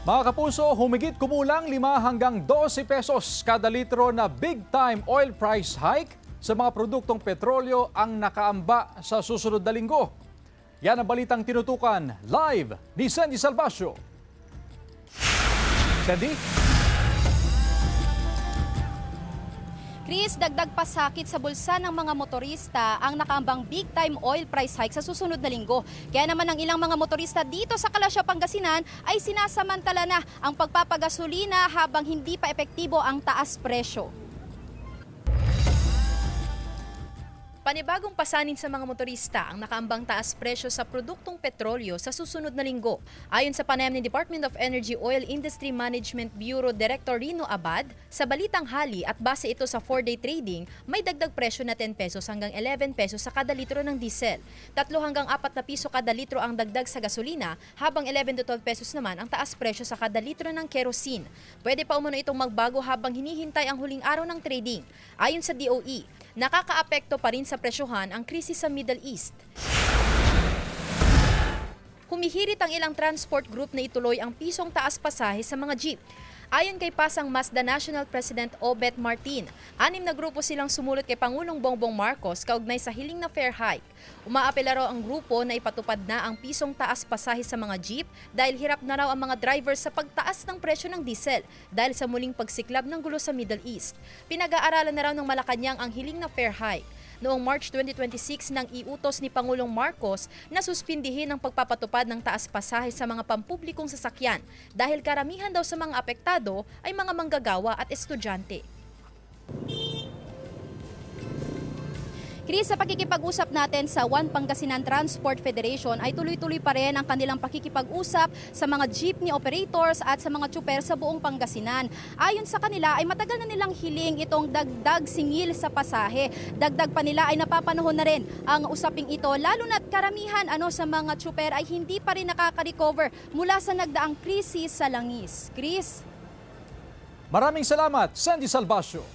Mga kapuso, humigit kumulang 5 hanggang 12 pesos kada litro na big-time oil price hike sa mga produktong petrolyo ang nakaamba sa susunod na linggo. Yan ang balitang tinutukan live ni Sandy Salvacio. Sandy? Chris, dagdag pasakit sa bulsa ng mga motorista ang nakaambang big-time oil price hike sa susunod na linggo. Kaya naman ang ilang mga motorista dito sa Kalasya, Pangasinan ay sinasamantala na ang pagpapagasolina habang hindi pa epektibo ang taas presyo. Panibagong pasanin sa mga motorista ang nakaambang taas presyo sa produktong petrolyo sa susunod na linggo. Ayon sa panayam ni Department of Energy Oil Industry Management Bureau Director Rino Abad, sa balitang hali at base ito sa 4-day trading, may dagdag presyo na 10 pesos hanggang 11 pesos sa kada litro ng diesel. 3 hanggang 4 na piso kada litro ang dagdag sa gasolina, habang 11 to 12 pesos naman ang taas presyo sa kada litro ng kerosene. Pwede pa umano itong magbago habang hinihintay ang huling araw ng trading. Ayon sa DOE, nakakaapekto pa rin sa presyohan ang krisis sa Middle East. Humihirit ang ilang transport group na ituloy ang pisong taas pasahe sa mga jeep. Ayon kay Pasang Mazda National President Obet Martin, 6 na grupo silang sumulat kay Pangulong Bongbong Marcos kaugnay sa hiling na fare hike. Umaapela raw ang grupo na ipatupad na ang pisong taas pasahe sa mga jeep dahil hirap na raw ang mga drivers sa pagtaas ng presyo ng diesel dahil sa muling pagsiklab ng gulo sa Middle East. Pinag-aaralan na raw ng Malacanang ang hiling na fare hike. Noong March 2026 nang iutos ni Pangulong Marcos na suspindihin ang pagpapatupad ng taas pasahe sa mga pampublikong sasakyan dahil karamihan daw sa mga apektado ay mga manggagawa at estudyante. Chris, sa pakikipag-usap natin sa One Pangasinan Transport Federation ay tuloy-tuloy pa rin ang kanilang pakikipag-usap sa mga jeepney operators at sa mga tsuper sa buong Pangasinan. Ayon sa kanila ay matagal na nilang hiling itong dagdag singil sa pasahe. Dagdag pa nila ay napapanahon na rin ang usaping ito, lalo na't karamihan sa mga tsuper ay hindi pa rin nakaka-recover mula sa nagdaang krisis sa langis. Chris? Maraming salamat, Sandy Salvacio.